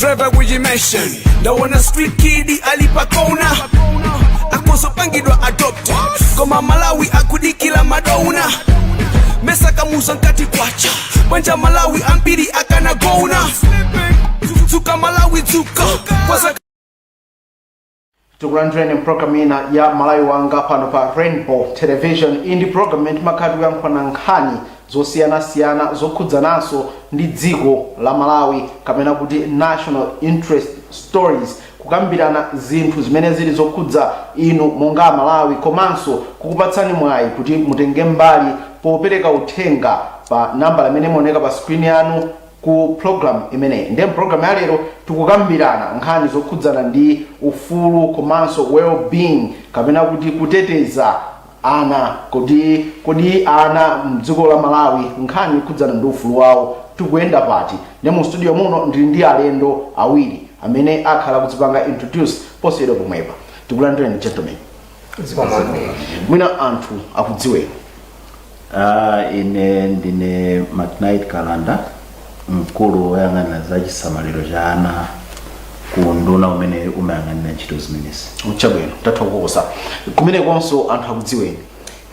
driver kujimension ndawona street kid alipa kona akozopangidwa adopted koma Malawi akudikila madona mesa kamuza nkati kwacha banja Malawi ambiri akanagona tuka Malawi tuka tukulandireni program ina ya Malawi wanga pano pa Rainbow Television. Indi program timakhala kuyankhula nkhani zosiyana zokhudzanaso ndi dziko la Malawi kapena kuti national interest stories, kukambirana zinthu zimene zili zokhudza inu monga Malawi komanso kukupatsani mwayi kuti mutenge mbali popereka uthenga pa namba imene muoneka pa screen yanu ku program imene. Ndi program ya lero tikukambirana nkhani zokhudzana ndi ufulu komanso well-being kapena kuti kuteteza ana, kodi ana mdziko la Malawi nkhani ikhudzana ndi ufulu wawo tikuyenda pati. Ndi mu studio muno ndili ndi alendo awiri amene akhala kudzipanga introduce posiyedwa pomwepa. Tikulandireni gentlemen. Mwina anthu akudziweni. Ine ndine McKnight Kalanda, mkulu woyang'anira za chisamaliro cha ana ku nduna umene umayang'anira ntchito zimenezi. Chabwino tathokoza. Kumene konso anthu akudziweni.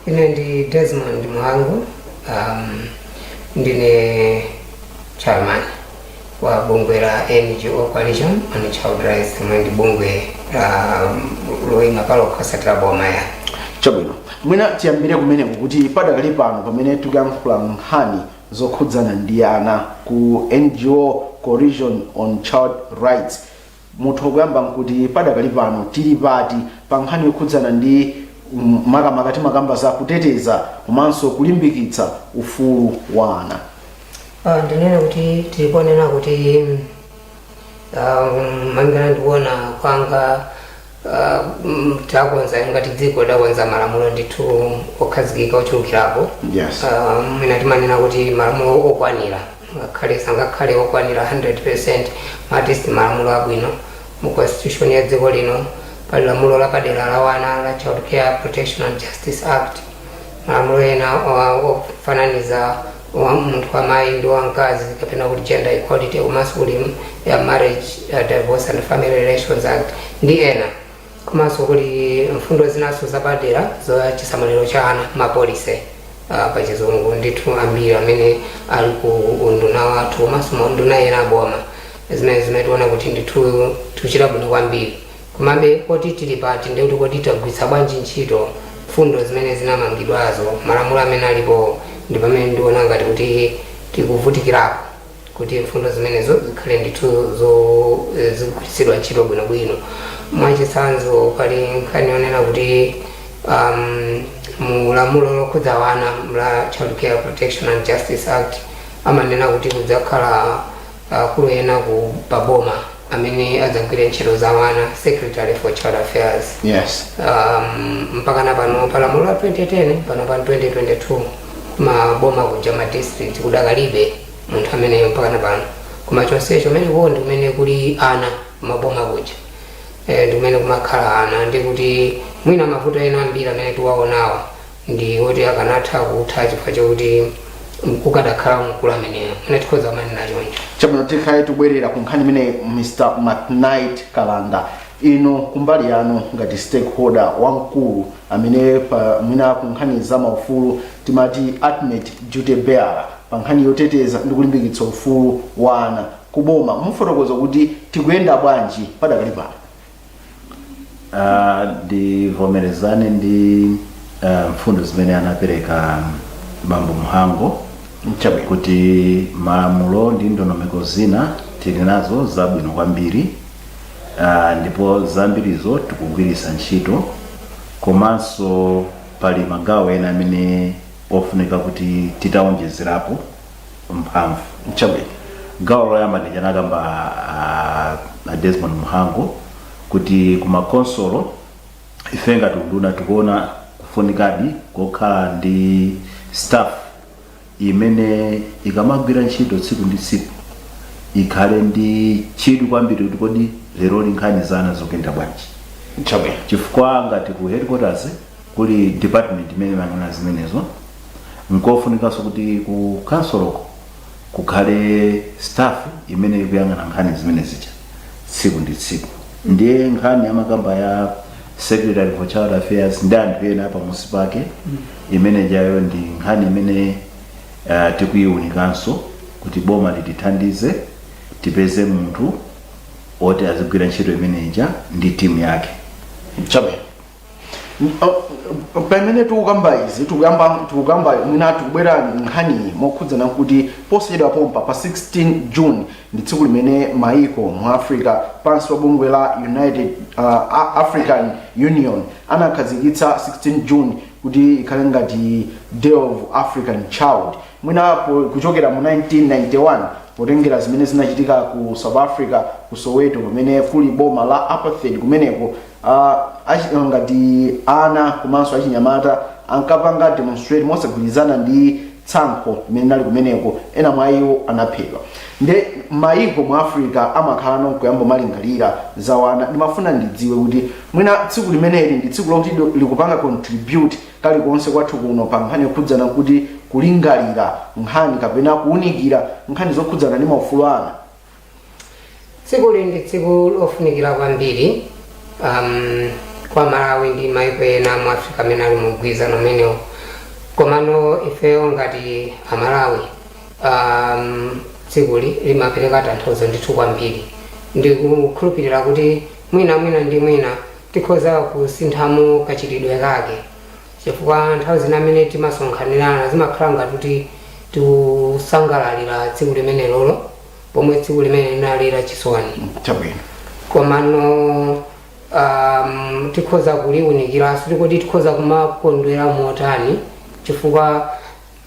Ine ndi Desmond Mwangu, ndine chairman wa bungwe la NGO Coalition on Child Rights, ndi bungwe loyima palo khosatira boma ya. Chabwino. Mwina tiyambire kumene kuti padakali pano pamene tikuyankhula nkhani zokhudzana ndi ana ku NGO Coalition on Child Rights. Mutho kuyamba kuti padakali pano tili pati pa nkhani yokhudzana ndi makamaka makamba za kuteteza komanso kulimbikitsa ufulu wa ana. Ndinene kuti tiliponena kuti mangana ndikuona kwanga takonza ngati dziko takonza malamulo ndithu okhazikika ochulukirapo. Yes. Mwina timanena kuti malamulo okwanira ngakhale sangakhale okwanira 100% matist malamulo abwino mu constitution ya dziko lino. Pali lamulo lapadera la wana la Child Care Protection and Justice Act, malamulo ena ofananiza munthu amayi ndi wamkazi kapena kuti gender equality komanso kuli ya Marriage, Divorce and Family Relations Act ndi ena. Komanso kuli mfundo zinaso zapadera za chisamaliro cha ana mapolisi pa chizungu ndithu ambiri amene ali ku unduna wathu komanso unduna ena boma zimene tiona kuti ndithu tuchita bwino kwambiri. Komabe kuti tili pati ndi kuti kodi tagwiritsa bwanji ntchito mfundo zimene zinamangidwazo malamulo amene alipo, ndi pamene ndiona ngati kuti tikuvutikirapo kuti mfundo zimenezo zikhale ndithu zigwiritsidwa ntchito bwinobwino. Mwachitsanzo pali nkhani yonena kuti mu lamulo lokhudza wana la Child Care Protection and Justice Act amanena kuti kudzakhala akulu ena ku paboma amene adzagwire ntchito za wana, Secretary for Child Affairs. Yes. Mpaka na pano palamulo la 2010 pano pa 2022 maboma kuja ma district kudakalibe munthu amene mpaka na pano. Koma chonsecho mene ndi kumene kuli ana maboma kuja. Ndi kumene kumakhala ana, ndi kuti mwina mavuto ena ambiri amene tiwaonawa ndi oti akanatha kutha chifukwa chakuti kukadakhala mkulu ameneyo tikhoza manena choncho. Chabwino tikhale tubwerera ku nkhani imene Mr. McKnight Kalanda, ino kumbali yanu ngati stakeholder wamkulu amene pa mwina ku nkhani za maufulu timati ultimate duty bearer pa nkhani yoteteza ndi kulimbikitsa ufulu wa ana kuboma, mufotokoza kuti tikuyenda bwanji padakali pano? Ndivomerezane ndi mfundo zimene anapereka Bambo Mhango kuti malamulo ndi ndondomeko zina tili nazo zabwino kwambiri, ndipo zambirizo tikugwiritsa ntchito, komanso pali magawo ena amene ofunika kuti titaonjezerapo mphamvu. Chabwino gawo loyamba ndijanakamba Desmond Mhango kuti kumakonsolo ife ngati unduna tikuona kufunikadi kokhala ndi staff imene ikamagwira ntchito tsiku ndi tsiku ikhale ndi chidwi kwambiri kuti kodi lero nkhani zana zokenda bwanji. Chabwino chifukwa ngati ku headquarters kuli department imene imang'anira zimenezo, nkofunikanso kuti ku counciloko kukhale staff imene ikuyang'ana nkhani zimene zija. tsiku ndi tsiku. Ndiye nkhani ya makamba ya Secretary for Child Affairs ndi anthu ena pamusi pake imene jayo ndi nkhani imene tikuyiwunikanso kuti boma litithandize tipeze munthu oti azigwira ntchito imeneja ndi timu yake. Chabe. Pamene tukamba izi tukamba mwina tikubwera nkhani mokhudzana kuti posachedwa pompa pa 16 June ndi tsiku limene maiko mu Africa pansi pa bungwe la United African Union anakhazikitsa 16 June kuti ikhale ngati Day of African Child. Mwina kuchokera mu 1991 potengera zimene zinachitika ku South Africa ku Soweto pamene kuli boma la apartheid kumeneko ngati ana komanso achinyamata ankapanga demonstrate mosagwirizana ndi tsankho limene nali kumeneko, ena mwa iwo anaphedwa. Nde maiko mu Africa amakhala nokuyamba malingalira za wana. Ndimafuna ndidziwe kuti mwina tsiku limeneli ndi tsiku lokuti likupanga contribute kalikonse kwathu kuno pa nkhani yokhudzana kuti kulingalira nkhani kapena kuunikira nkhani zokhudzana ndi maufulu ana. Tsiku ndi tsiku lofunikira kwambiri kwa Malawi ndi maiko ena mu Africa amene ali mugwirizano umenewo. Komano ifeyo ngati Amalawi tsikuli limapereka tanthauzo ndithu kwambiri. Ndikukhulupirira kuti mwina ndi mwina tikhoza kusinthamo kachitidwe kake, chifukwa nthawi zina amene timasonkhanirana zimakhala ngati kuti tikusangalalira tsiku limene lolo pomwe tsiku limene linali la chisoni. Chabwino. Komano tikhoza kuliwunikiranso kuti tikhoza kumakondwera motani chifukwa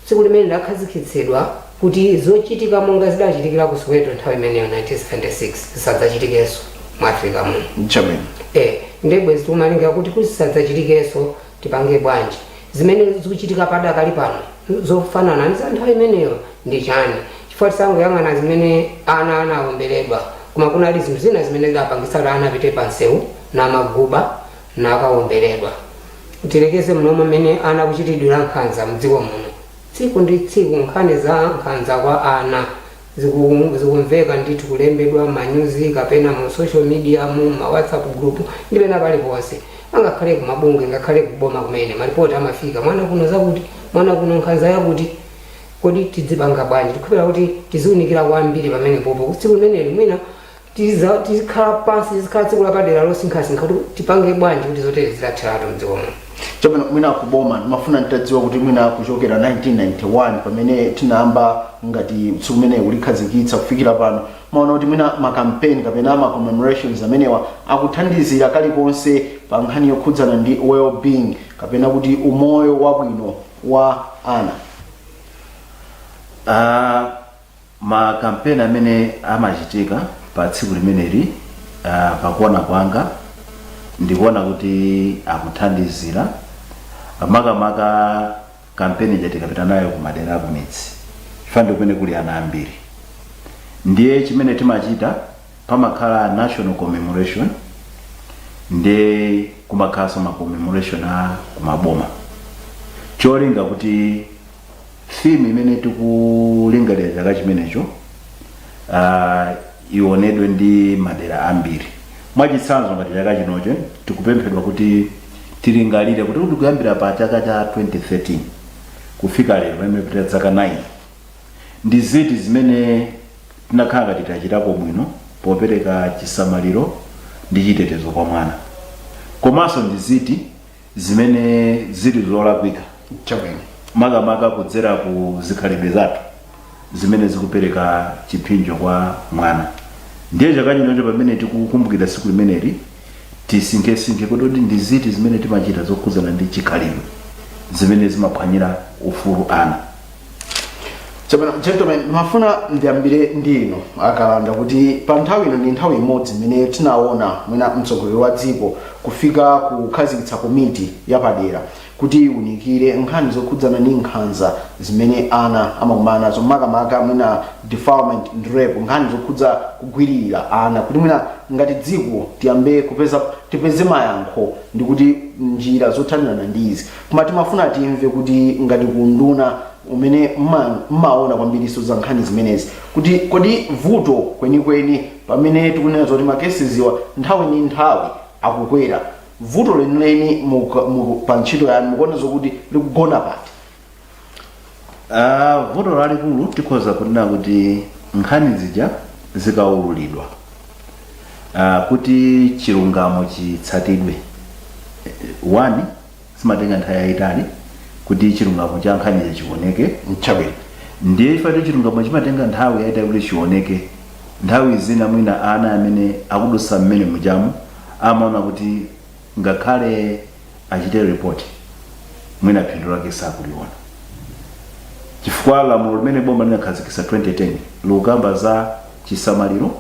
tsiku limene lakhazikitsidwa kuti zochitika monga zidachitikira ku Soweto nthawi imeneyo 1976 zisadzachitikenso mu Africa muno. Chabwino. Ndebwe zikumalinga kuti zisadzachitikenso tipange bwanji zimene zikuchitika padakali pano zofanana ndi za nthawi imeneyo ndi chani, chifukwa tisangoyang'ana zimene ana anawomberedwa koma kunali zinthu zina zimene zidapangitsa kuti ana apite pa nsewu namaguba nakawomberedwa. Tilekeze mnoma amene ana kuchitidwira nkhanza mdziko muno tsiku ndi tsiku. Nkhani za nkhanza kwa ana zikumveka ndithu kulembedwa manyuzi kapena mu social media mu ma WhatsApp group ndi pena paliponse, angakhale kumabungwe ngakhale kuboma kumene malipoti amafika mwana kuno zakuti mwana kuno nkhanza yakuti. Kodi tidzipanga bwanji tikupera kuti tiziunikira kwambiri pamene popo tsiku limeneli mwina tizikhala pansi tizikhala tsiku lapadera losinkhasinkha kuti tipange bwanji kuti zotere zitatheratu mdziko muno. Chabwino mwina kuboma ndimafuna nitadziwa kuti mwina kuchokera 1991 pamene tinayamba ngati tsiku limene ulikhazikitsa kufikira pano maona kuti mwina makampeni kapena ma commemorations amenewa akuthandizira kalikonse pa nkhani yokhudzana ndi well being kapena kuti umoyo wabwino wa ana. Makampeni amene amachitika pa tsiku limeneli pakuona kwanga ndikuona kuti akuthandizira makamaka kampeni jatikapita nayo kumadera akumidzi chifukwa kumene kuli ana ambiri. Ndiye chimene timachita pamakhala national commemoration ndi kumakhalanso ma commemoration a kumaboma, cholinga kuti theme imene tikulingalira chaka chimenecho ionedwe ndi madera ambiri. Mwachitsanzo ngati chaka chinocho tikupemphedwa kuti tilingalire kuti kuyambira pa chaka cha 2013 kufika lero pamene pita zaka 9 ndi ziti zimene tinakhala ngati tachitako bwino popereka chisamaliro ndi chitetezo kwa mwana, komanso ndi ziti zimene zili zolakwika Chabwino. makamaka kudzera ku zikhalidwe zathu zimene zikupereka chipinjo kwa mwana. Ndiye chaka chinocho pamene tikukumbukira tsiku limeneli tisinkhesinkhe kuti ndi ziti zimene timachita zokhudzana ndi chikhalidwe zimene zimaphwanyira ufulu ana. Chabwino gentlemen, mafuna ndiyambire ndino akalanda kuti pa nthawi ino ndi nthawi imodzi imene tinaona mwina mtsogoleri wa dziko kufika kukhazikitsa komiti yapadera kuti unikire nkhani zokhudzana ndi nkhanza zimene ana amakumana nazo makamaka mwina defilement and rape, nkhani zokhudza kugwirira ana kuti mwina ngati dziko tiyambe tipeze mayankho ndi kuti njira zothanirana ndi izi. Koma timafuna timve kuti ngati kunduna umene mmaona kwambiriso za nkhani zimenezi kuti kodi vuto kwenikweni pamene tikunena zoti makesiziwa nthawi ndi nthawi akukwera, vuto lenileni pa ntchito yanu mukuona zokuti likugona pati? Vuto lalikulu tikhoza kunena kuti nkhani zija zikaululidwa kuti chilungamo chitsatidwe, wani simatenga nthawi yayitali kuti chilungamo cha nkhani chioneke mchabwino, ndiye ifati chilungamo chimatenga nthawi yayitali kuti chioneke. Nthawi zina mwina ana amene akudusa mmene mujamu amaona kuti ngakhale achite report mwina phindu lake sakuliona, chifukwa lamulo limene boma linakhazikitsa 2010 likukamba za chisamaliro,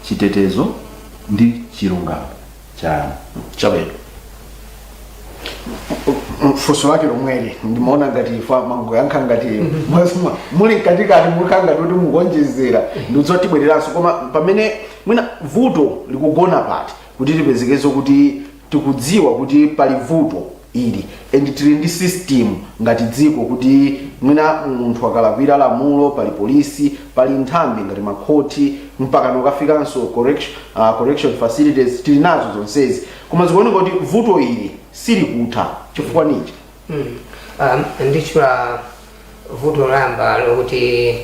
chitetezo ndi chilungamo cha chabwino. Funso lake lomweli ndimaona ngati ifa mangoyankha ngati muli katikati mulikhala ngati kuti mukuonjezera ndizotibwereranso, koma pamene mwina vuto likugona pati kuti tipezekezo kuti tikudziwa kuti pali vuto ili and tili ndi system ngati dziko kuti mwina munthu akalakwira lamulo pali polisi, pali nthambi ngati makhoti mpaka nokafikanso correction facilities, tili nazo zonsezi, koma zikuoneka kuti vuto ili silikutha chifukwa nichi? Ndichula vuto lamba lokuti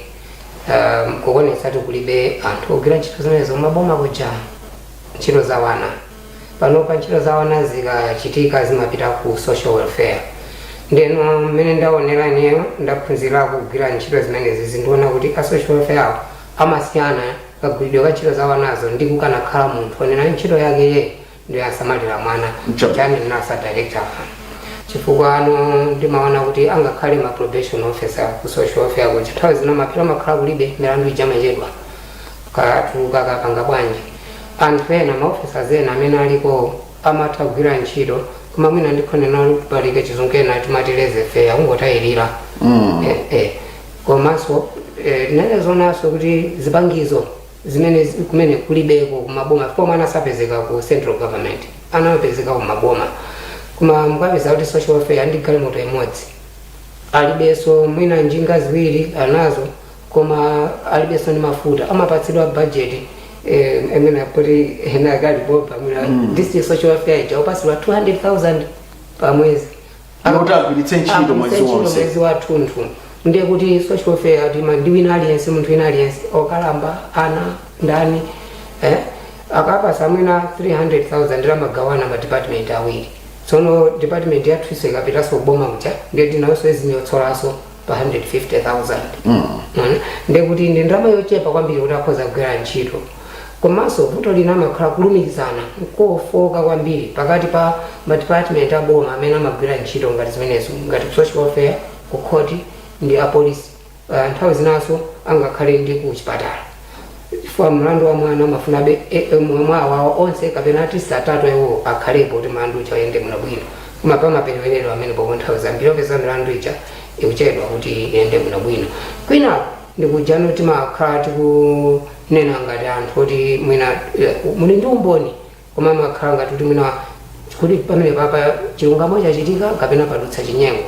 kuonesa kulibe anthu ogwira ntchito zimenezo maboma kuja ntchito za wana. Pano pa ntchito za wana zikachitika zimapita ku social welfare. Ndeno mmene ndaonera ineyo ndaphunzira kugwira ntchito zimenezi zindiona kuti a social welfare awo amasiyana kagwiridwe ka ntchito za wanazo ndi kukanakhala munthu onena ntchito yake ye ndi asamalira mwana chani nasa director. Chifukwa ano ndimaona kuti angakhale ma probation officer ku social welfare kuti nthawi zina mapira makhala kulibe milandu ijamachedwa katuluka kapanga bwanji. Anthu ena maofficers ena amene aliko amatha kugwira ntchito koma mwina ndikhonena palike chizonkena timatileze fair ungotayirira. Komanso nazo kuti zipangizo zimene kumene kulibeko kumaboma koma anasapezeka ku central government anapezeka ku maboma, koma mukapeza kuti social welfare ndi galimoto imodzi alibeso mwina njinga ziwiri anazo koma alibeso ni mafuta amapatsidwa budget emena kuti ena gali boba mwina district social welfare ijapatsidwa 200,000 pa mwezi akutagwiritse ntchito mwezi wa thunthu. Ndiye kuti social welfare atima ndi wina aliyense munthu wina aliyense okalamba ana ndani akapasa mwina 300,000 lamagawana ma department awiri. Tsono department yathu iso ikapitaso kuboma kuja ndiye tinawonso ezinyotsolaso pa 150,000. Ndiye kuti ndi ndalama yochepa kwambiri kuti akhoza kugwira ntchito. Komanso vuto lina makhala kulumikizana kofoka kwambiri pakati pa ma department aboma amene amagwira ntchito ngati zimenezo ngati social welfare, ku court ndi apolisi. Nthawi zinaso angakhale ndi ku chipatala chifukwa mlandu wa mwana amafunabe mwawawo onse kapena artist atatu iwo akhalepo kuti mlandu uja uyende bwinobwino, koma pamapenepenero amene poko nthawi zambiri opeza milandu ija ikuchedwa kuti iyende bwinobwino. Kwina ndikujano kuti makhala tikunena ngati anthu kuti mwina muli ndi umboni koma makhala ngati kuti mwina kuti pamene papa chilungamo chachitika kapena padutsa chinyengo.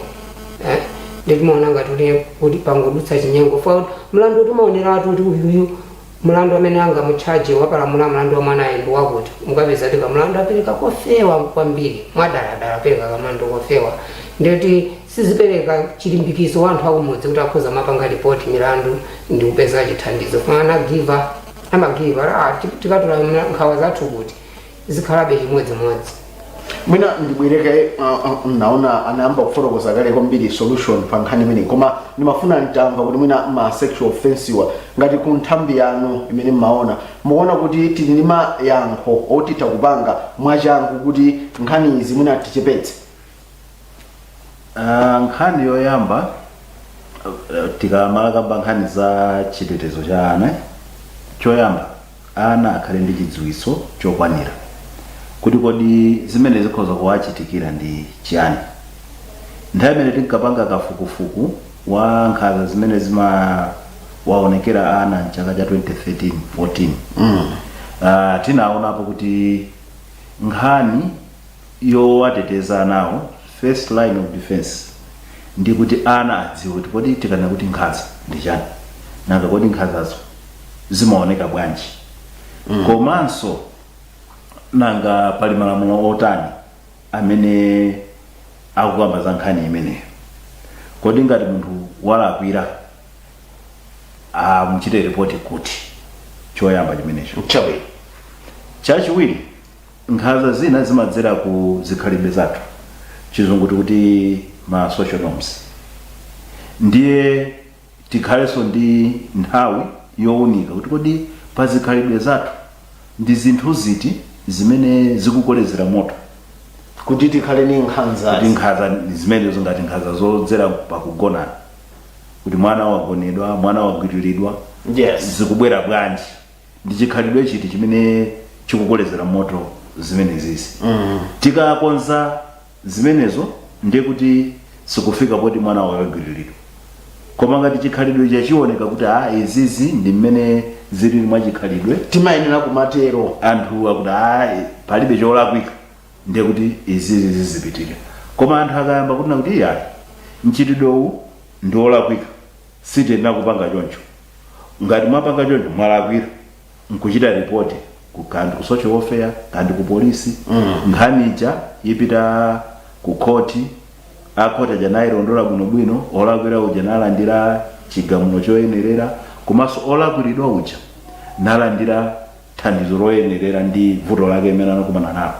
Nditimaona ngati kuti pangodutsa chinyengo fa mlandu timaoneratu kuti uyu mlandu amene anga muchaji wapalamula mlandu wa mwana ndi wakuti mukapeza tika mlandu apereka kofewa kwambiri mwadaladala apereka kamlandu kofewa, ndiyoti sizipereka chilimbikiso wanthu akumudzi kuti akhoza mapanga report milandu ndi kupeza chithandizo fana amagiva tikatola nkhawa zathu kuti zikhalabe chimodzimodzi. Mwina ndibwereke naona anayamba kufotokoza kale kwambiri solution pa nkhani imene, koma ndimafuna ntamva kuti mwina ma sexual offense ngati ku nthambi yanu imene mmaona muona kuti tili ndi mayankho otitha kupanga mwachangu kuti nkhani izi mwina tichepetse. Nkhani yoyamba tikamala kamba nkhani za chitetezo cha ana, choyamba ana akhale ndi chidziwitso chokwanira kuti kodi zimene zikhoza kuwachitikira ndi chiyani. Nthawi imene tinkapanga kafukufuku wa nkhanza zimene zimawaonekera ana mchaka cha 2013-14 tinaonapo kuti nkhani yowateteza nawo first line of defense ndi kuti ana adziwe kuti kodi tikanena kuti nkhanza ndi chani nanga kodi nkhanzazo zimaoneka bwanji komanso nanga pali malamulo otani amene akukamba za nkhani imeneyo. Kodi ngati munthu walakwira muchite ripoti kuti choyamba chimenecho. Chachiwiri nkhanza zina zimadzera ku zikhalidwe zathu chizungu kuti ma social norms. Ndiye tikhalenso ndi nthawi yowunika kuti kodi pa zikhalidwe zathu ndi zinthu ziti zimene zikukolezera moto kuti tikhale ni nkhanza. Kuti nkhanza zimene ngati nkhanza zodzera pakugonana kuti mwana wagonedwa mwana wagwiriridwa zikubwera bwanji ndi chikhalidwe chiti chimene chikukolezera moto zimene zizi. Tikakonza zimenezo ndiye kuti sikufika poti mwana wagwiriridwa. Koma ngati chikhalidwe chachioneka kuti izizi ndi mmene zili mwa chikhalidwe timayenera kumatero anthu akuti palibe cholakwika ndiye kuti izizi zizipitira. Koma anthu akayamba kunena kuti mchitidwewu ndi olakwika sitiyenera kupanga choncho. Ngati mwapanga choncho mwalakwira nkuchita ripoti kandi ku social welfare kandi ku polisi. Nkhani ija ipita ku khoti akhoti aja nayilondola bwinobwino olakwira uja nalandira chigamulo choyenerera komanso olakwiridwa uja nalandira thandizo loyenerera ndi vuto lake imene anakumana nalo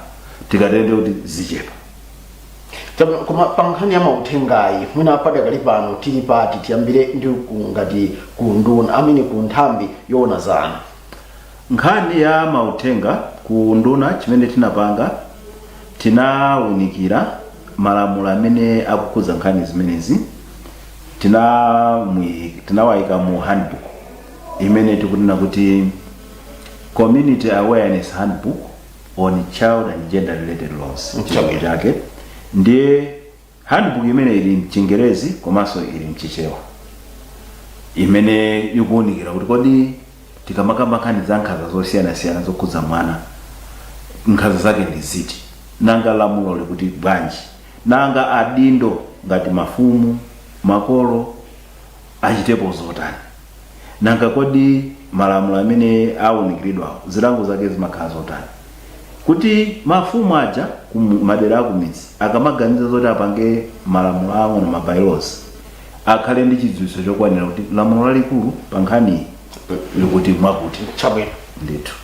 tikatende kuti zichepa. Koma pa nkhani ya mauthengayi mwina padakali pano tili pati tiyambire ndi ngati ku nduna amene ku nthambi yoona za ana. Nkhani ya mauthenga ku nduna chimene tinapanga tinawunikira malamulo amene akukhudza nkhani zimenezi tinawayika mu handbook imene tikunena kuti Community Awareness Handbook on Child and Gender Related Laws. Chake ndiye handbook imene ili mchingerezi komanso ili mchichewa imene ikuwunikira kuti kodi tikamakamba nkhani za nkhanza zosiyana-siyana zokhudza mwana nkhanza zake ndi ziti nanga lamulo likuti bwanji nanga adindo ngati mafumu makolo achitepo zotani nanga kodi malamulo amene awunikiridwa zilango zake zimakhala zotani kuti mafumu aja madera akumidzi akamaganiza zoti apange malamulo awo na mabylaws akhale ndi chidziwitso chokwanira kuti lamulo lalikulu pa nkhani likuti mwakuti ndithu.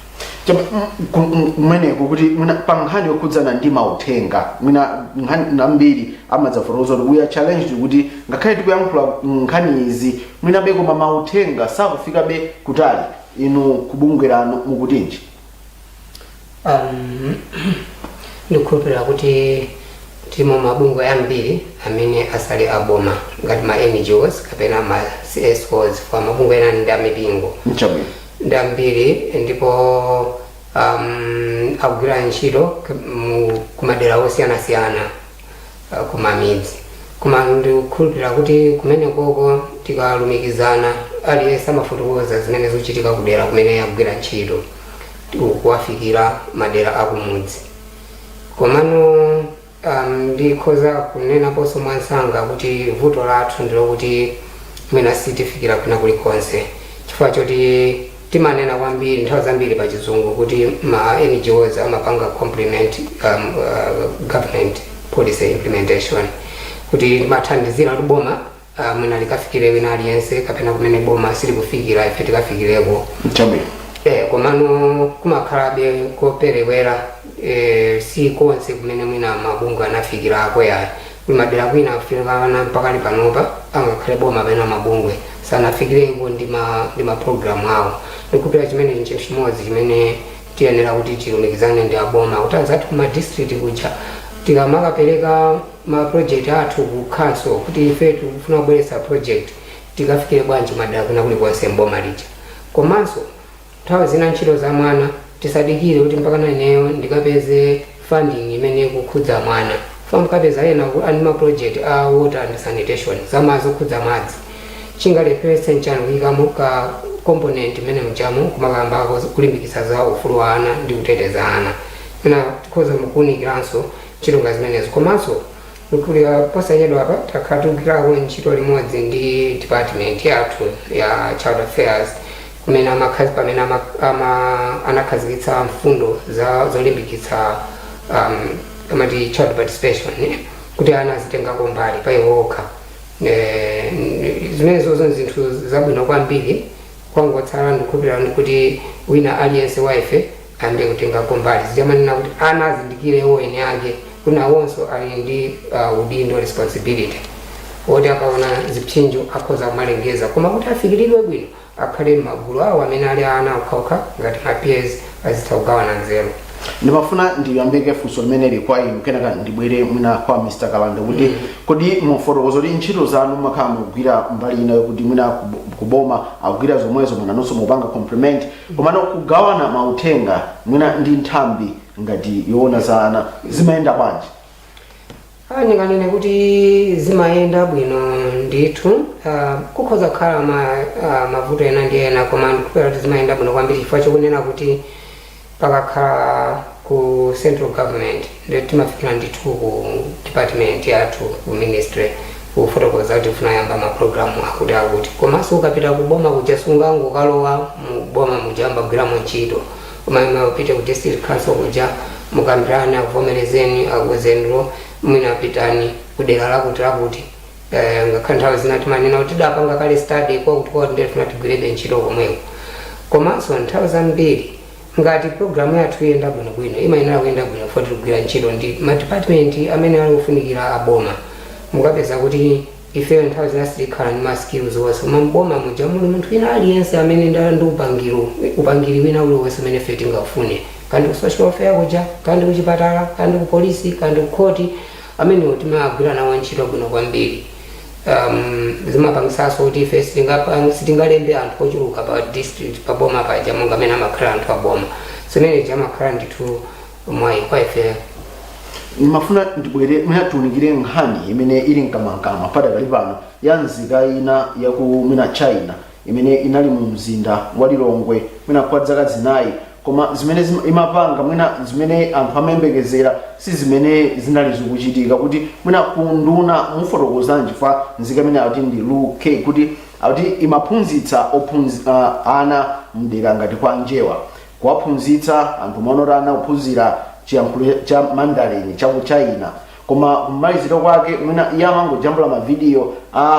Mweneko kuti pa nkhani yokhudzana ndi mauthenga mwina nkhani ambiri amadzafotokoza kuti we are challenged kuti ngakhale tikuyankhula nkhani izi mwina beko mauthenga sakufika be kutali inu kubungwirano mukutinji. Ndikukhulupirira kuti timo mabungwe ambiri amene asali aboma ngati ma NGOs kapena ma CSOs kwa mabungwe ena ndi amipingo ndambiri ndipo akugwira ntchito kumadera osiyana-siyana kumamidzi. Koma ndikukhulupirira kuti kumene koko tikalumikizana aliyense amafotokoza zimene zochitika kudera kumene akugwira ntchito kuwafikira madera akumudzi. Komano ndikhoza kunena ponso mwansanga kuti vuto lathu ndilokuti mwina sitifikira kuna kulikonse chifukwa choti timanena kwambiri nthawi zambiri pa chizungu kuti ma NGOs amapanga complement government policy implementation kuti mathandizira kuti boma mwina likafikire wina aliyense kapena kumene boma silikufikira ife tikafikireko. Komano kumakhalabe koperewera si konse kumene mwina mabungwe anafikirako yayi kumadera kwina kufikana mpakali panopa angakhale boma pena mabungwe sanafikireko ndi ma program awo. Ndikupira chimene nchinthu chimodzi chimene tiyenera kuti tilumikizane ndi aboma kuti anzathu kuma district kuja tikamakapereka ma project athu ku council kuti ife tikufuna kubweretsa project tikafikire bwanji madera kwina kulikonse mboma lija. Komanso nthawi zina ntchito za mwana tisadikire kuti mpaka naneyo ndikapeze funding imene kukhudza mwana famukapeza ena anima project a water and sanitation zamazi kukhudza madzi chingalephese nchanu kuyikamo ka component imene mchamo kumakamba kulimbikitsa za ufulu wa ana ndi kuteteza ana ena tikhoza mukuwunikiranso ntchito nga zimenezo. Komanso nkulira posachedwa apa takhatukirako ntchito limodzi ndi department yathu ya child affairs kumene pamene anakhazikitsa mfundo zolimbikitsa amati child participation kuti ana azitengako mbali pa iwo okha. Zimenezozo zinthu zabwino kwambiri kwangotsala ndikhulupirira kuti wina aliyense waife ambe kutengako mbali zijamanena kuti ana azindikire eni ake kunawonso ali ndi udindo responsibility oti akaona zipsinjo akhoza kumalengeza koma kuti afikiridwe bwino akhale m'magulu awo amene ali ana okhaokha ngati ma peers azitha kugawana nzeru. Ndimafuna ndiyambike funso limene likwa inu kenaka ndibwere mwina kwa Mr. Kalanda kuti kodi mufotokoza kuti ntchito zanu makhala mugwira mbali ina yokuti mwina kuboma akugwira zomwezo mananonso mupanga complement komano kugawana mauthenga mwina ndi nthambi ngati yoona za ana zimayenda bwanji? Ndinganene kuti zimayenda bwino ndithu kukhoza kukhala mavuto ena ndi ena koma ndikupera kuti zimayenda bwino kwambiri chifukwa chokunena kuti pakakhala ku central government ndio timafikira ndithu ku department yathu ku ministry kufotokoza kuti tifuna yamba maprogramu akuti komanso ukapita kuboma kuja sungangokalowa muboma mujamba kugwiramo ntchito koma upite ku district council kuja mukambirana kuvomerezeni akuzenulo mwina pitani kudera lakuti ngakhale nthawi zina timanena kuti tidapanga kale study kwakuti ndiye tifuna tigwirebe ntchito komweko komanso nthawi zambiri ngati programu yathu yenda bwinobwino imayenera kuyenda bwino foti kugwira ntchito ndi madepartment amene ali kufunikira aboma mukapeza kuti ifeyo nthawi zina sitikhala ndi maskills wonse mamboma muja muli munthu wina aliyense amene ndi upangiri wina uliwonse umene ife tingafune kandi ku social welfare kuja kandi kuchipatala kandi ku polisi kandi ku khoti amene timagwira nawo ntchito bwino kwambiri. Zimapangisaso kuti ife sitingalembe anthu ochuluka pa district pa boma paja monga amene amakhala anthu aboma zimene jamakhala ndithu mwayi kwa ife. Ndimafuna ndibwere mwina tiunikire nkhani imene ili mkamwamkamwa padakali pano ya nzika ina yaku mwina China imene inali mu mzinda wa Lilongwe mwina kwa zaka zinayi koma zimene imapanga mwina zimene anthu amayembekezera si zimene zinali zikuchitika kuti mwina kunduna mufotokozanji fa nzika imene akuti ndi UK kuti akuti imaphunzitsa ana mdera ngati kwa Njewa kuwaphunzitsa anthu maonorana kuphunzira chiyankhulo cha Mandarin cha ku China koma kumaliziro kwake mwina yamangojambula mavidiyo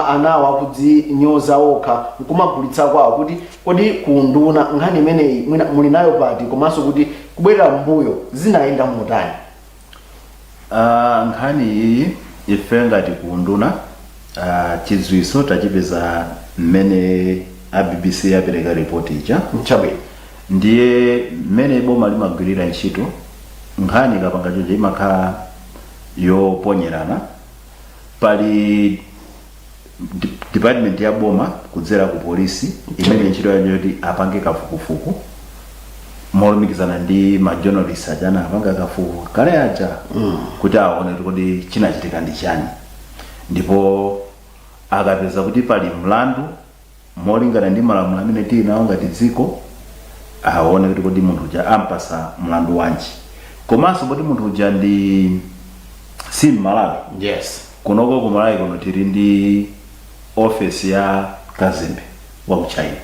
anawa kudzinyoza okha nkumagulitsa kwawo kuti kodi kunduna nkhani imeneyi mwina muli nayo pati komanso kuti kubwerera mbuyo zinayenda motani? Nkhani iyi ife ngati kunduna chidziwitso tachipeza mmene a BBC yapereka report ija mchabwino ndiye mmene boma limagwirira ntchito nkhani kapanga chonje imakhala yoponyerana pali department ya boma kudzera ku polisi imene ntchito yayo yoti apange kafukufuku molumikizana ndi ma journalists ajana apanga kafukufuku kale aja kuti aone kuti chinachitika ndi chani ndipo akapeza kuti pali mlandu molingana ndi malamulo amene tili nawo ngati dziko aone kuti kodi munthu uja ampasa mlandu wanji komanso kuti munthu uja ndi si Malawi. Yes. Kunoko ku Malawi kuno tili ndi office ya Kazembe wa ku China.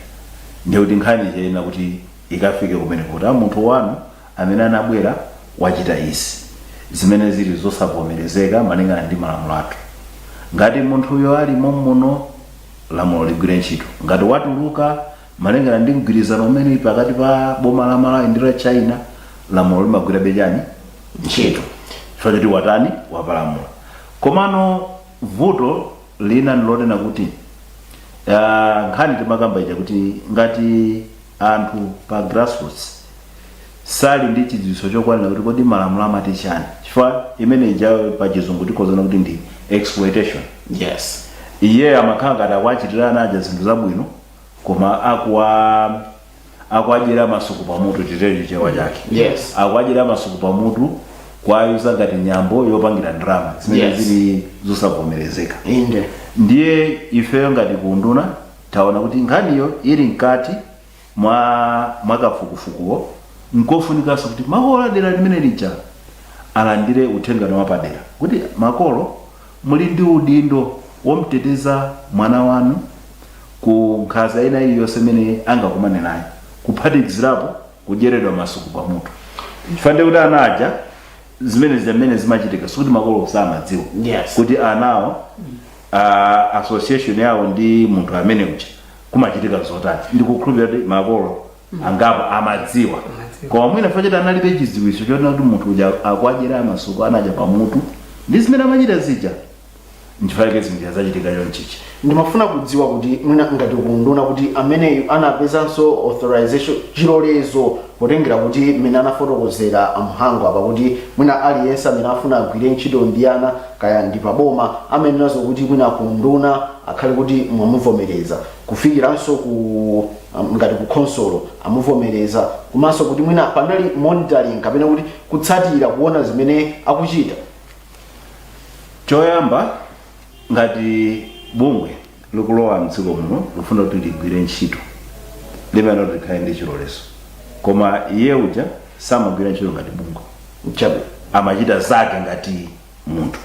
Ndiye kuti nkhani yena kuti ikafike kumene kuti munthu wanu amene anabwera wachita isi zimene zili zosavomerezeka malingana ndi malamulo athu. Ngati munthu uyo ali muno lamulo ligwire ntchito. Ngati watuluka malingana ndi mgwirizano umene pakati pa boma la Malawi ndi la China lamulo limagwira bejani ntchito. Fadati watani wapalamula komano vuto lina nilotena kuti nkhani timakamba ija kuti ngati anthu pa grassroots sali ndi chidziwitso chokwanira kuti kodi malamulo amati chani chifukwa imene ija pa chizungu tikozana kuti ndi exploitation. Yes. Iye amakhala ngati akuachitirana aja zinthu zabwino koma akuadyera masuku pamutu chitecho chewa chake. Yes. Akuadyera masuku pamutu kwayuza ngati nyambo yopangira drama zimene zili zosavomerezeka. Inde ndiye ifeyo ngati kunduna taona kuti nkhaniyo ili mkati mwa kafukufukuwo nkofunikanso kuti makolo adera limene lija alandire uthenga wapadera kuti makolo muli ndi udindo womteteza mwana wanu ku nkhanza ina iliyonse imene angakumane nayo, kuphatikizirapo kujeredwa masuku pa mutu. Chifukwa kuti anaja zimene zimachitika sikuti makolo samadziwa kuti anawo association yawo ndi munthu amene uja kumachitika zotani. Ndikukhulupirira kuti makolo angapo amadziwa, koma mwina fachita analibe chidziwitso choti kuti munthu uja akuajera masuku anaja pa mutu ndi zimene amachita zija. Nchifukwa zinthu zachitika chonchichi. Ndimafuna kudziwa kuti mwina ngati kunduna kuti ameneyu anapezanso authorization chilolezo potengera kuti mmene anafotokozera Mhango apa kuti mwina aliyense amene afuna agwire ntchito ndi ana kaya ndi paboma amenenazo kuti mwina kunduna akhale kuti mwamuvomereza kufikiranso ku ngati ku consolo amuvomereza, komanso kuti mwina panali monitoring kapena kuti kutsatira kuona zimene akuchita. Choyamba ngati bungwe likulowa mdziko muno lufuna kuti ligwire ntchito limene likhale ndi chilolezo, koma iye uja samagwira ntchito ngati bungwe chabe, amachita zake ngati munthu.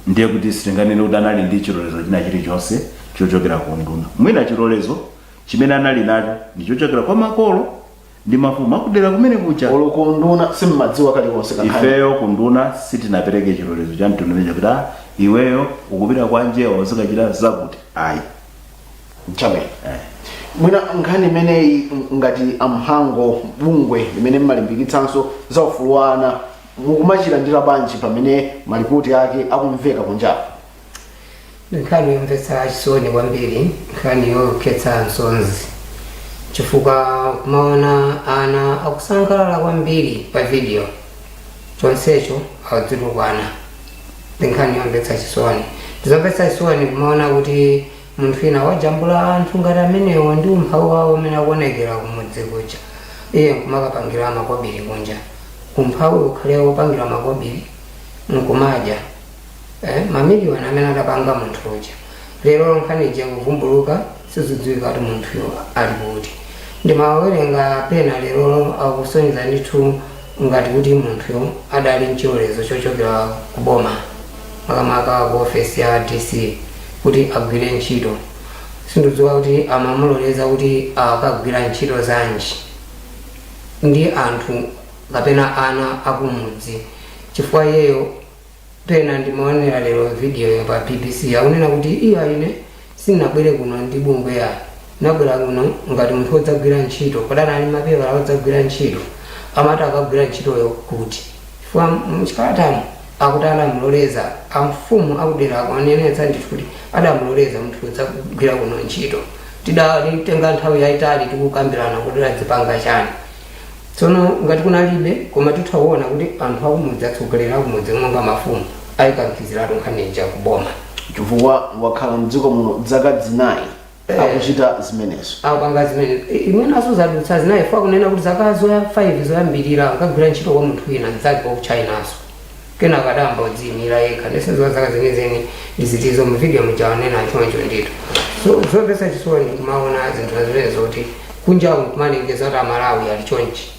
Ndiye kuti sitinganene kuti anali ndi chilolezo china chilichonse chochokera ku nduna. Mwina chilolezo chimene anali nacho ndi chochokera kwa makolo ndi mafumu akudera kumene kucha. Olo ku nduna simmadziwa kalikonse kankhani. Ifeyo ku nduna sitinapereke chilolezo cha mtundu umene kuti iweyo ukupita kwa njewa uzikachita zakuti ayi chabe. Mwina nkhani imeneyi ngati Mhango bungwe limene mmalimbikitsanso za ufulu wa ana mukumachita ndira banji pamene malipoti ake akumveka kunjapo? Nkhani yomvetsa chisoni kwambiri, nkhani yokhetsa nsonzi, chifukwa kumaona ana akusangalala kwambiri pa video chonsecho adzitukwana. Nkhani yomvetsa chisoni. Ndizomvetsa chisoni kumaona kuti munthu ina wajambula anthu ngati amenewo ndi umphawi wawo umene akuonekera kumudzi kuja, iye nkumakapangira makobiri kunja. Umphawi ukhale wopangira makobiri nkumadya mamiliyoni amene adapanga munthu uja. Lero nkhani ija kuvumbuluka sizidziwika kuti munthuyo ali kuti. Ndimawerenga pena lero akusonyeza ndithu ngati kuti munthuyo adali mchilolezo chochokera kuboma makamaka ku ofesi ya DC kuti agwire ntchito. Sindidziwa kuti amamuloleza kuti akagwira ntchito zanji ndi anthu kapena ana akumudzi, chifukwa iyeyo pena ndimaonera lero video pa BBC akunena kuti iyo ine sinabwere kuno ndi bungwe ya nabwera kuno ngati munthu wodzagwira ntchito, kodana ali mapepala wodzagwira ntchito amati akagwira ntchitoyo kuti chifukwa mchikalatamo akuti adamuloleza amfumu akudera akunenetsa ndithu kuti adamuloleza munthu wodzagwira kuno ntchito. Tidalitenga nthawi yayitali tikukambirana kuti adzipanga chani. Tsono ngati kunalibe koma tithaona kuti anthu akumudzi atsogolera akumudzi monga mafumu ayikankhiziratu nkhani ija kuboma, chifukwa wakhala mdziko muno zaka zinayi akuchita zimenezo. Akupanga zimene imene asuzadutsa zinayi funa kunena kuti zaka zoya 5 zoyambirira akagwira ntchito kwa munthu wina nzake wa Chinaso kena akadamba udziyimira yekha. Ndisenzo zaka zenizeni ndizitizo mu video mujaonena chomwecho ndithu. So zomvetsa chisoni kumaona zinthu zimenezo kuti kunjawo kumalengeza kuti Amalawi ali chonchi.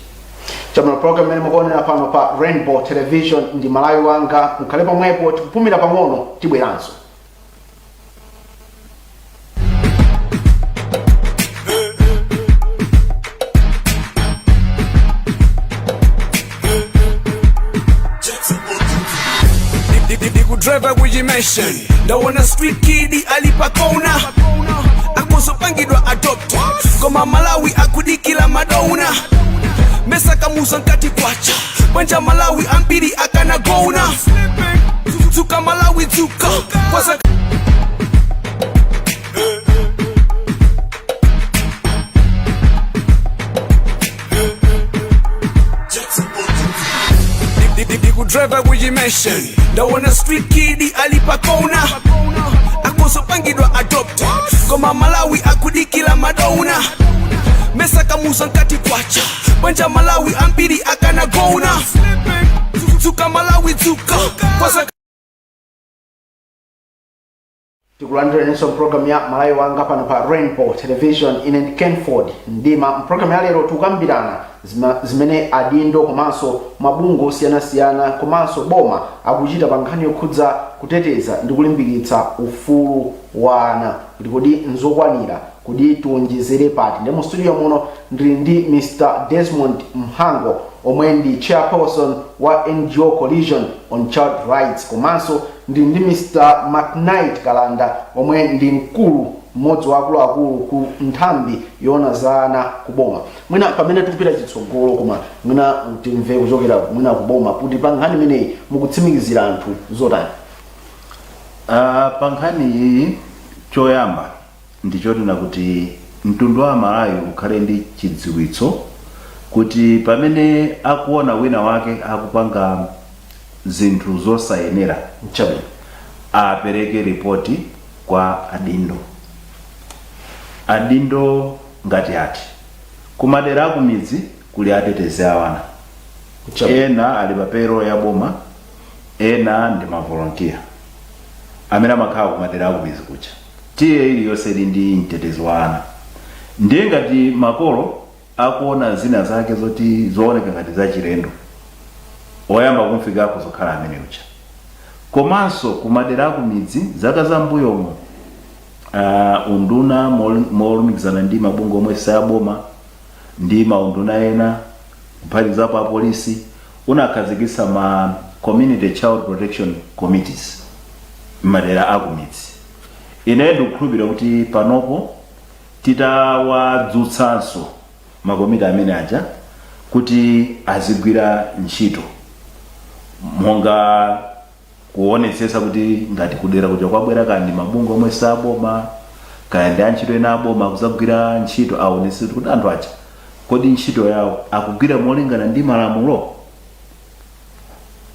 Chamuna program ene mukuonera pano pa Rainbow Television ndi Malawi wanga, mukhale pomwepo tikupumira pang'ono tibweranso. Driver kujimession ndaona street kid alipakona akozopangidwa adopt koma Malawi akudikila madona mesa kamuza nkati kwacha banja Malawi ambiri akanagona zuka Malawi zuka kwaza driver kujimession ndaona street kid alipakona akozopangidwa adopt koma Malawi akudikila madona mesa kamuza nkati kwacha banja Malawi ambiri akanagona zuka Malawi zuka kwaza tikulandiranso program ya Malawi Wanga pano pa Rainbow Television ine ndi Kenford Ndima. Program ya lero tukambirana zimene adindo komanso mabungwe osiyanasiyana komanso boma akuchita pa nkhani yokhudza kuteteza ndi kulimbikitsa ufulu wa ana kuti kodi nzokwanira kuti tiwonjezere pati. Ndi mu studio muno ndili ndi Mr. Desmond Mhango omwe ndi chairperson wa NGO Coalition on Child Rights, komanso ndili ndi Mr. McKnight Kalanda omwe ndi mkulu mmodzi wa akuluakulu ku nthambi yoona za ana kuboma. Mwina pamene tikupita chitsogolo koma mwina timve kuchokera mwina kuboma kuti pa nkhani imeneyi mukutsimikizira anthu zotani? Pa nkhani iyi choyamba ndichotina kuti mtundu wa Malawi ukhale ndi chidziwitso kuti pamene akuona wina wake akupanga zinthu zosayenera Chabe apereke ripoti kwa adindo ngati ati kumadera kumidzi kuli atetezi awana ena ali papero ya boma, ena ndi mavolunteer amene amakhala kumadera kumidzi kucha. Tiye iliyonse ili ndi mtetezi wa ana. Ndiye ngati makolo akuona zina zake zoti zooneka ngati za chilendo, oyamba kumfikako zokhala amene ucha. Komanso kumadera kumidzi zaka za mbuyomo unduna molumikizana ndi mabungwe omwe sayaboma ndi maunduna ena kuphatikizapo apolisi unakhazikitsa ma community child protection committees madera akumidzi. Ine ndikukhulupirira kuti panopo titawadzutsanso makomiti amene aja kuti azigwira ntchito monga kuonetsetsa kuti ngati kudera kuja kwabwera kandi mabungwe omwe saboma kaya ndi antchito ena aboma kuzagwira ntchito aonetse kuti anthu aja kodi ntchito yawo akugwira molingana ndi malamulo.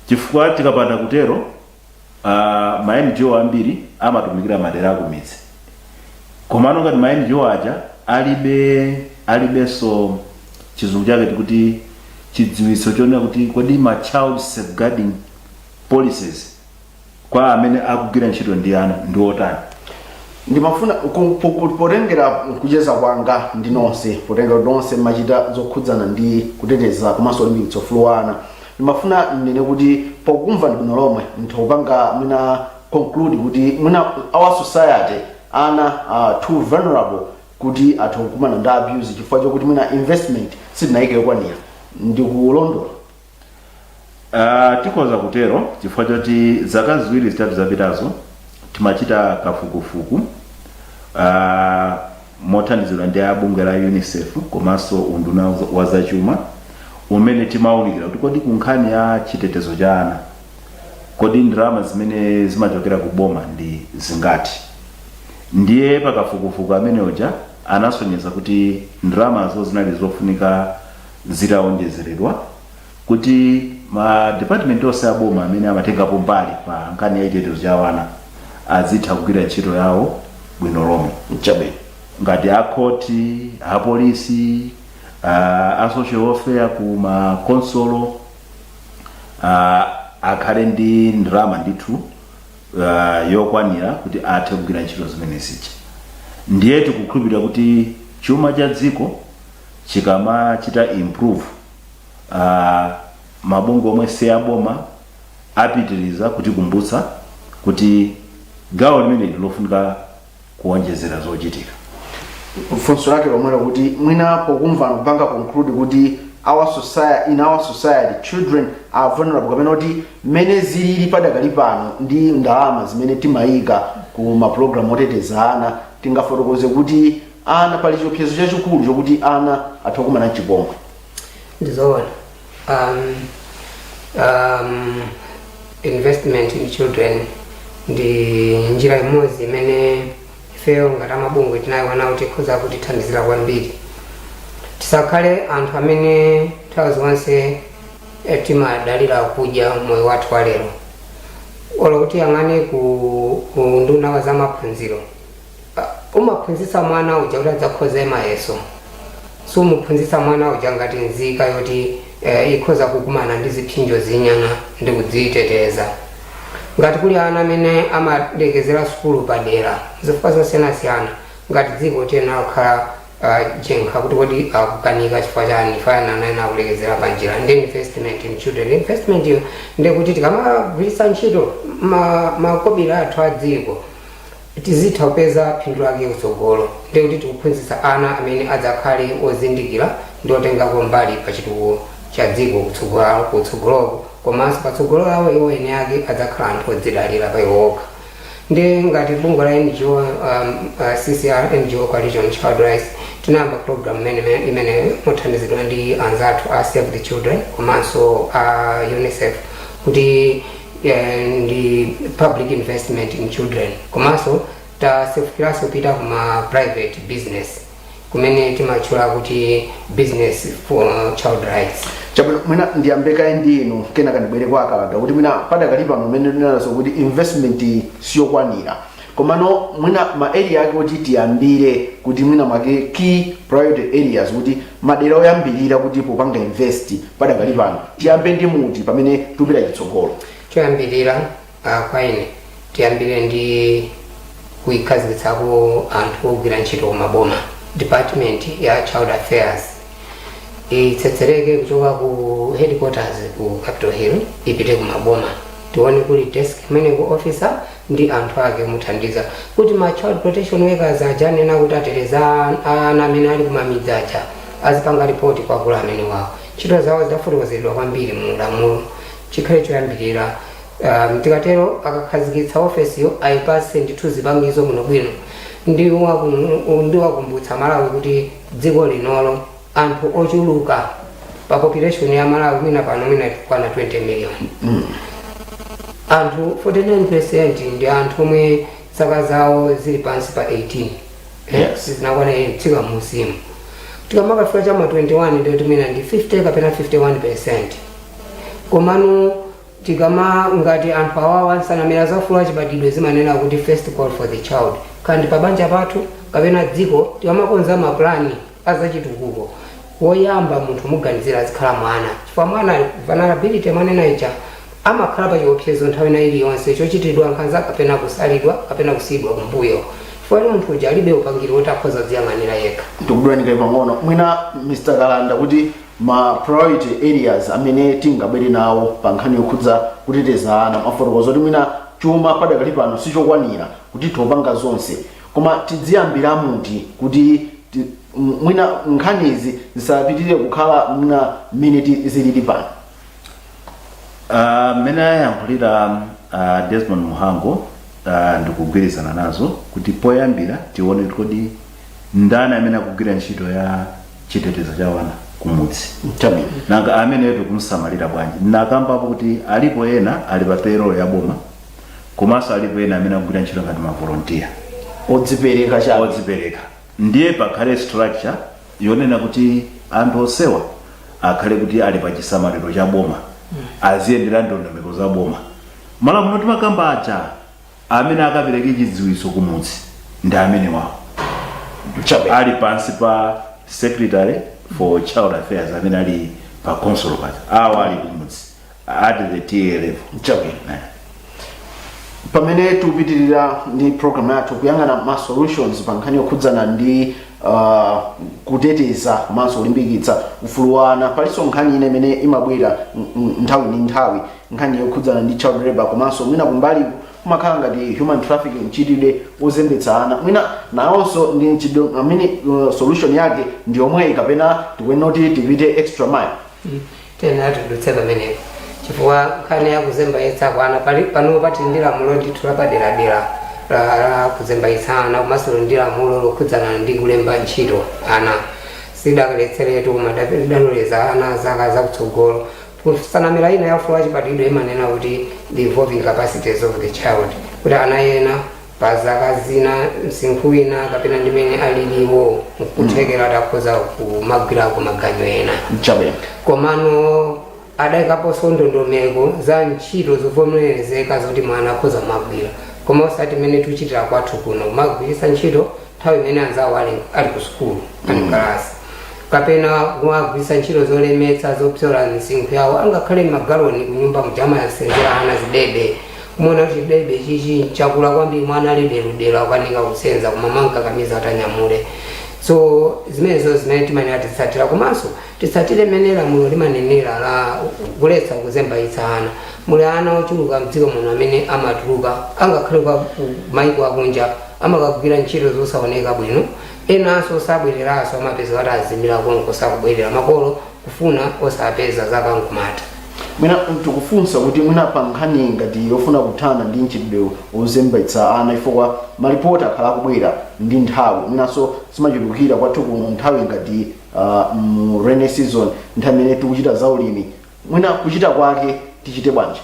Chifukwa tikapanda kutero ma NGO ambiri amatumikira madera akumidzi, komano ngati ma NGO aja alibenso chizungu chake tikuti chidziwitso chonena kuti kodi ma child safeguarding policies kwa amene akugwira ntchito ndi ana ndi otani. Ndimafuna potengera kucheza kwanga ndi nonse, potengera nonse machita zokhudzana ndi kuteteza komanso kulimbikitsa ufulu wa ana. Ndimafuna ndine kuti pokumva ndino lomwe ntopanga mwina conclude kuti mwina our society ana too vulnerable kuti athukumana ndi abuse chifukwa chokuti mwina investment sidinaike yokwanira. Ndikulondola? Tikoza kutero chifukwa choti zaka ziwiri zitatu zapitazo timachita kafukufuku mothandizidwa ndi abungwe la UNICEF komanso unduna wa zachuma umene timawunikira kuti kodi kunkhani ya chitetezo cha ana kodi ndalama zimene zimachokera ku boma ndi zingati. Ndiye pakafukufuku amene uja anasonyeza kuti ndalamazo zinali zofunika zitawonjezeredwa kuti ma department onse aboma amene amatengapo mbali pa nkhani ya chitetezo cha ana azitha kugwira ntchito yawo bwino lomwe. Chabe ngati akhoti, apolisi, a social welfare ku ma konsolo akhale ndi ndalama ndithu yokwanira kuti athe kugwira ntchito zimene zichi. Ndiye tikukhulupirira kuti chuma cha dziko chikamachita improve mabungwe omwe sayaboma apitiriza kutikumbutsa kuti gawo limene lofunika kuonjezera zochitika. Funso lake lomwe kuti mwina pokumva kupanga conclude kuti in our society children are vulnerable, kapena kuti mmene zilili padakali pano ndi ndalama zimene timayika ku ma program oteteza ana tingafotokoze kuti ana pali chiopsezo chachikulu chokuti ana athukumana ndi chipongwe. Ndizoona investment in children ndi njira imodzi imene ifeyo ngati mabungwe tinayiona kuti ikhoza kutithandizira kwambiri. Tisakhale anthu amene nthawi zonse timadalira kudya moyo wathu wa lero. Olo kuti yang'ane ku nduna wa zamaphunziro umaphunzitsa mwana uja kuti adzakhoze mayeso, sumuphunzitsa mwana uja ngati nzika yoti ikhoza kukumana ndi ziphinjo zinyana ndi kudziteteza. ngati kuli ana amene amalekezera sukulu padera zifukwa zosiyanasiyana ngati dziko tena kukhala jenkha kuti kodi akukanika chifukwa chani fana nana kulekezera panjira ndi investment in children. Investment iyo ndekuti tikamagwiritsa ntchito makobiri athu a dziko tizitha kupeza phindu lake kutsogolo ndekuti tikuphunzitsa ana amene adzakhale ozindikira ndi otengako mbali pa chitukuko cha dziko kutsogoloko komanso patsogolo lawo iwo ene ake adzakhala anthu odzidalira pa iwo okha. Ndi ngati bungwe la NGO CCR NGO Coalition Child Rights tinayamba program imene mothandizidwa ndi anzathu a Save the Children komanso UNICEF kuti ndi public investment in children komanso tasefukiraso pita kuma private business kumene timatchula kuti business for child rights. Chabwino mwina ndiyambeka ndinu kena kanibwere kwa akalaga kuti mwina padakali pano mmene ndinazo kuti investment siyokwanira komano mwina ma area ake kuti tiyambire kuti mwina make key priority areas kuti madera oyambirira kuti popanga invest padakali pano tiyambe ndi muti pamene tupita chitsogolo. Choyambirira kwa ine tiyambire ndi kuikhazikitsako anthu ogwira ntchito maboma department ya child affairs itsetsereke kuchoka ku headquarters ku Capitol Hill ipite ku maboma tione kuli desk imene ku officer ndi anthu ake muthandiza kuti ma child protection workers ajanena kuti atereza ana amene ali kumamidzi aja azipanga report kwa akulu amene wawo ntchito zawo zidafotokozedwa kwambiri mu lamulo chikhale choyambirira. Tikatero akakhazikitsa office yo ayipase ndithu zipangizo muno bwino ndi wakumbutsa Malawi kuti dziko linolo anthu ochuluka pa population ya Malawi mwina pano mwina kwana 20 million. Anthu 49% ndi anthu omwe zaka zawo zili pansi pa 18. Zinakwana tsika musimu tikamaka chama 21 ndio tumina ndi 50 kapena 51%. Komano tikama ngati anthu awawa nsanamira zafula chibadidwe zimanena kuti first call for the child kandi pabanja pathu kapena dziko tikamakonza maplani azachitukuko woyamba munthu muganizira azikhala mwana chifukwa mwana vulnerability manena ija amakhala pa chiopsezo nthawi na iliyonse chochitidwa nkhanza kapena kusalidwa kapena kusiyidwa kumbuyo chifukwa munthu uja alibe upangiri woti akhoza dziyang'anira yekha. Ndikudwanika pang'ono mwina Mr. Kalanda kuti ma priority areas amene tingabwere nawo pa nkhani yokhudza kuteteza ana mafotokozo kuti mwina chuma padakali pano sichokwanira kuti topanga zonse koma tidziyambira muti kuti mwina nkhanizi zisapitirire kukhala mwina minute zilili pano. Mmene ayankhulira Desmond Muhango ndikugwirizana nazo kuti poyambira tione kodi ndani amene akugwira ntchito ya chitetezo cha wana kumudzi nanga amene yetu kumsamalira bwanji nakambapo kuti alipo ena ali pa payroll ya boma komanso alipo ena amene akugwira ntchito ngati ma volunteer odzipereka ndiye pakhale structure yonena kuti anthu osewa akhale kuti ali pa chisamaliro cha boma aziyendera ndondomeko za boma malamulo timakamba aja amene akapereke chidziwitso kumudzi ndi amene wawo ali pansi pa secretary for child affairs amene ali pa council pata awo ali kumudzi at the TA level. Pamene tupitirira ndi program yathu kuyang'ana ma solutions pa nkhani yokhudzana ndi kuteteza komanso ulimbikitsa ufulu wa ana palinso nkhani ine imene imabwera nthawi ndi nthawi nkhani yokhudzana ndi child labor komanso mwina kumbali kumakhala ngati human trafficking mchitidwe ozembetsa ana mwina nawonso ndi mchitidwe amene solution yake ndi yomwe kapena tikwenoti tipite extra mile. Tena tudutse pamenepo chifukwa nkhani ya kuzembayitsa kwa ana pano pati ndi lamulo ndithu lapaderadera la kuzembayitsa ana komanso ndi lamulo lokhudzana ndi kulemba ntchito ana sidaletseretu madaloleza ana zaka zakutsogolo kusanamira ina yaufulu wachibadwidwe imanena kuti the evolving capacities of the child kuti ana ena pa zaka zina msinkhu wina kapena ndimene aliliwo kuthekera takhoza kumagwirako maganyo ena. Komano adayikaponso ndondomeko za ntchito zovomerezeka zoti mwana akhoza magwira koma osati mmene tuchitira kwathu kuno kumagwiritsa ntchito nthawi imene anzawo ali ku sukulu ali kalasi kapena kumagwiritsa ntchito zolemetsa zopyola msinkhu yawo angakhale magaloni kunyumba mujama yasenzera ana zidebe kumona kuti bebe chichi chakula kwambiri mwana alibe ludero akanika kusenza kumamanka kamiza atanyamule. So zimenezo zimene timanena tisatira komanso tisatire mene lamulo limanenera la kuletsa kuzembaitsa ana. Muli ana ochuluka mdziko muno amene amatuluka angakhale kwa maiko akunja amakagwira ntchito zosaoneka bwino, enanso sabwereranso amapeza kuti azimira konko sakubwerera makolo kufuna osapeza zakankumata. Mwina tikufunsa kuti mwina pa nkhani ngati yofuna kuthana ndi mchitidwe ozembaitsa ana ifokwa malipoti akhala kubwera ndi nthawi mwinanso simachulukira kwathu kuno nthawi ngati mu rainy season nthawi imene tikuchita zaulimi mwina kuchita kwake tichite bwanji?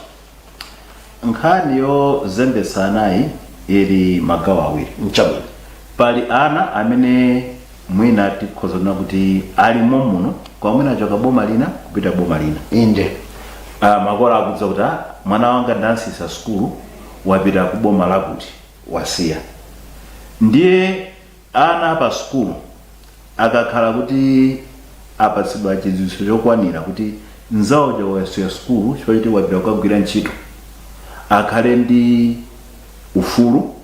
Nkhani yozembetsa anayi ili magawo awiri. Mchabwino Pali ana amene mwina tikhoza kunena kuti ali muno kwa mwina achoka boma lina kupita boma lina. Inde Makolo akudza kuti mwana wanga ndansisa skulu wapita ku boma lakuti wasiya. Ndiye ana pa skulu akakhala kuti apatsidwa chidziwitso chokwanira kuti nzawo wasiya skulu chifukwa choti wapita kukagwira ntchito, akhale ndi ufulu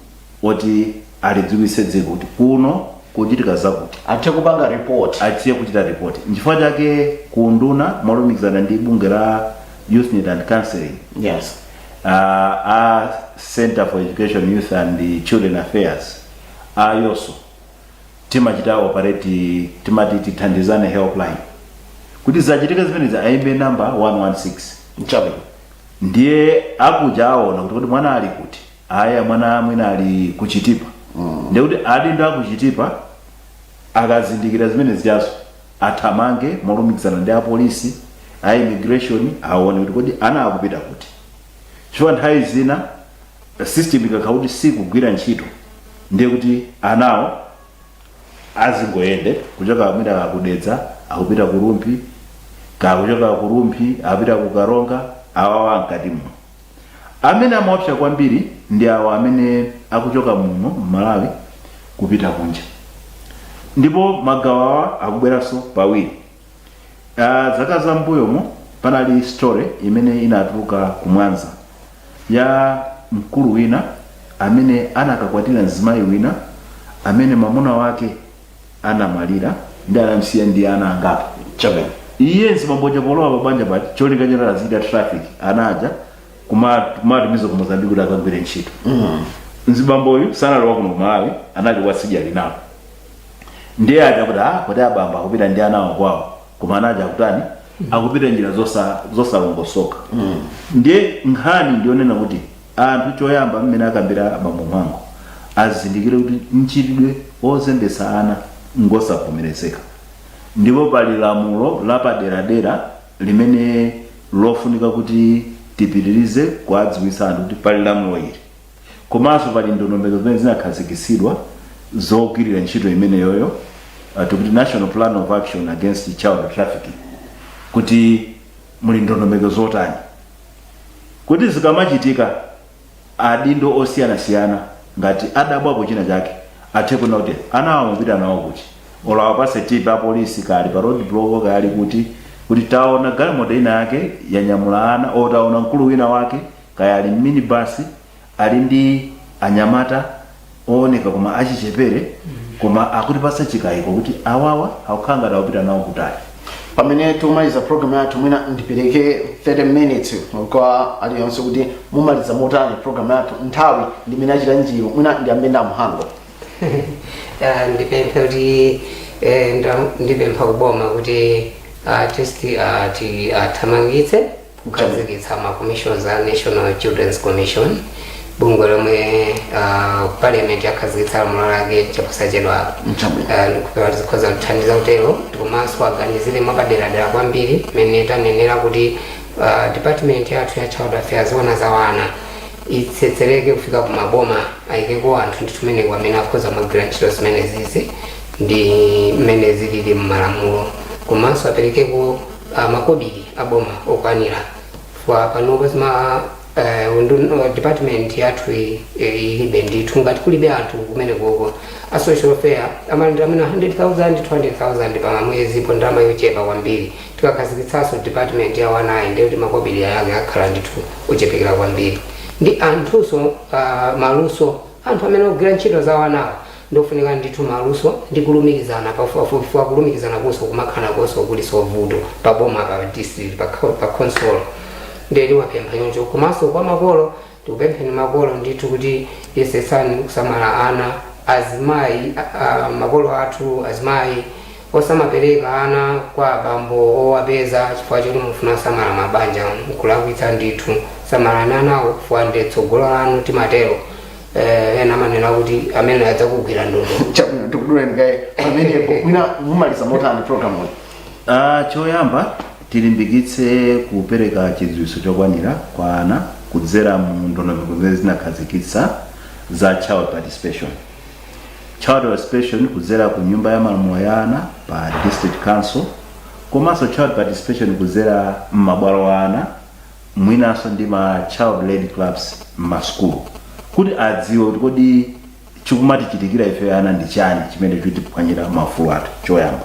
oti alidziwitse dziko kuti kuno kuchitika zakuti athe kupanga report, atiye kuchita report. Nchifukwa chake kunduna molumikizana ndi bunge la Youth Need and Counseling, yes, a Center for Education, Youth and Children Affairs, ayonso timachita operate timati tithandizane helpline kuti zachitika zimenezi aimbe number 116. Mchabwino Ndiye akuja aona kuti mwana ali kuti aya mwana mwina ali kuchitipa, ndiye kuti adindo akuchitipa akazindikira zimenezi jazo athamange molumikizana ndi apolisi a immigration aone kuti kodi ana akupita kuti. Chifukwa nthawi zina system ikakhala kuti sikugwira ntchito ndiye kuti anawo azingoyende kuchoka mwina akudedza akupita ku Rumpi, kakuchoka ku Rumpi apita ku Karonga, awawa mkati muno. Amene amaopsa kwambiri ndi awo amene akuchoka muno Malawi kupita kunja. Ndipo magawo awa akubweranso pawiri. Zaka za mbuyomo panali story imene inatuluka ku Mwanza ya mkulu wina amene anakakwatira mzimayi wina amene mamuna wake anamwalira ndi anamsiya ndi ana angapo. Chabwino Iye nzimamboja polowa pabanja pati cholinga choti azida traffic anaja kumatumiza ku Mozambique kuti akagwire ntchito. Nzibamboyu sanalowa kuno Malawi, anali wasija linawo. Ndiye aja kuti kuti abamba akupita ndi anawo kwawo koma anaja kutani akupita njira zosalongosoka. Ndiye nkhani ndionena kuti anthu choyamba mmene akambira abambo mwangu azindikire kuti mchitidwe ozembetsa ana ngosavomerezeka. Ndipo pali lamulo lapaderadera limene lofunika kuti tipitirize kuwadziwitsa anthu kuti pali lamulo ili. Komanso pali ndondomeko zimene zinakhazikitsidwa zogwirira ntchito imene yoyo tikuti National Plan of Action Against Child Trafficking, kuti muli ndondomeko zotani kuti zikamachitika adindo osiyanasiyana ngati adabwapo china chake athe kuona kuti anawo amapita nawo kuti olawapase tipa polisi kali pa road block kali kuti taona galimoto ina yake yanyamula ana, otaona mkulu wina wake kaya ali minibus ali ndi anyamata ooneka koma achichepere koma akutipasa chikayiko kuti awawa akukhanga tawapita nawo kutali. Pamene tumaliza program yathu mwina ndipereke 30 minutes kwa aliyonse kuti mumaliza motani program yathu nthawi ndimene achita njiro mwina ndiyambe nda Mhango. Ndipempha kuti ndipempha kuboma kuti athamangitse kukhazikitsa ma commissions a National Children's Commission, bungwe lomwe parliament yakhazikitsa lamulo lake chaposachedwa ndikupewa zikhoza kuthandiza kutero. Komanso aganizire mwapaderadera kwambiri mmene tanenera kuti department yathu ya child affairs wana za wana itsetsereke kufika kumaboma ayikeko anthu ndithu mmene amene akhoza magwira ntchito zimene zizi ndi mmene zilili mmalamulo. Komanso aperekeko makobiri aboma okwanira kwa panopo zima department yathu ilibe ndithu ngati kulibe anthu kumene koko a social fair amalanda amene 100,000 20,000 pa mwezi po ndalama yochepa kwambiri. Tikakhazikitsanso department ya wanayi ndiye kuti makobiri yake akhala ndithu ochepekera kwambiri. ndi anthuso maluso anthu amene ogwira ntchito za wanawa ndofunika ndithu maluso ndi kulumikizana pafupifupi kulumikizana konso kumakhala konso kuliso vuto pa boma pa district pa console ndeni wapempha choncho komanso kwa makolo tikupempheni makolo ndithu kuti yesesani kusamala ana azimayi makolo athu azimayi osamapereka ana kwa abambo owapeza chifukwa choti mufuna samala mabanja nkulakwitsa ndithu samalani anawo chifukwa ndi tsogolo lanu timatero ena manena kuti amene adzakugwira ndodo chabwino tikuduleni kaye pamenepo mwina mumaliza motani program uyi. Choyamba tilimbikitse kupereka chidziwitso chokwanira kwa ana kudzera mu ndondomeko zimene zinakhazikitsa za child participation. Child participation kudzera ku nyumba ya malamulo ya ana pa district council, komanso child participation kudzera m'mabwalo a ana mwinanso ndi ma child led clubs m'masukulu kuti adziwe kuti kodi chikumati chitikira ife ana ndi chani chimene chitiphwanyira maufulu athu. Choyamba.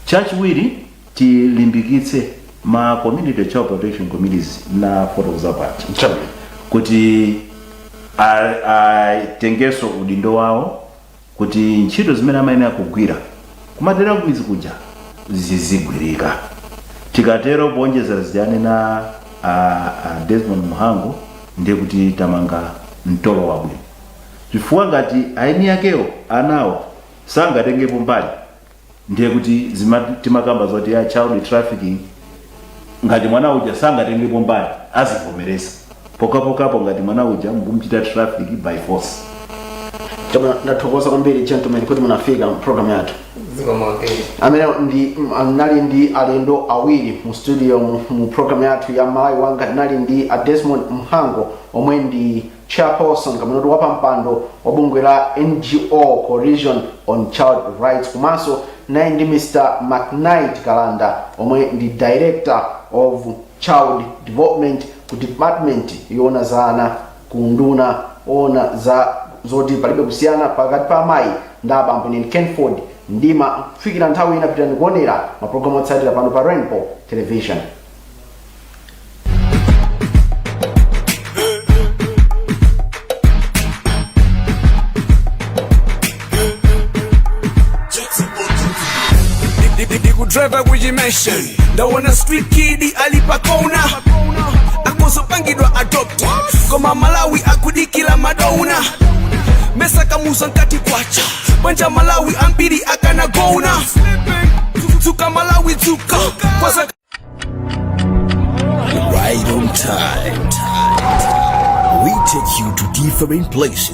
Chachiwiri tilimbikitse ma community child protection committees na fotokoza pati kuti atengeso udindo wawo kuti ntchito zimene amayenera kugwira kumatera kwizi kuja zizigwirika. Tikatero kuonjezera zijane na Desmond Muhango ndiye kuti tamanga mtolo wabwino. Chifukwa ngati aini yakewo anawo sangatengepo mbali ndiye kuti timakamba zoti ya child trafficking ngati mwana uja sangatengepo mbali azivomereza pokapo ngati mwana uja mukumuchita traffic by force. Chama ndathokoza kwambiri gentlemen kuti munafika program yathu. Amene nali ndi alendo awiri mu studio mu program yathu ya Malawi Wanga. Nali ndi Desmond Muhango omwe ndi chairperson kamene wapa mpando wa bungwe la NGO Coalition on Child Rights, komanso naye ndi Mr. McKnight Kalanda omwe ndi director of child development ku department yona za ana ku nduna ona za zoti palibe kusiyana pakati pa amayi ndi abambo ndi Kenford ndima kufikira nthawi ina pitani kuonera maprogramu otsatira pano pa Rainbow Television. Driver kujimesha ndaona street kid alipakona akozopangidwa adopt koma Malawi akudikila madona mesa kamusa nkati kwacha banja Malawi ambiri akana gona tuka Malawi tuka kwasa right on time. We take you to different places.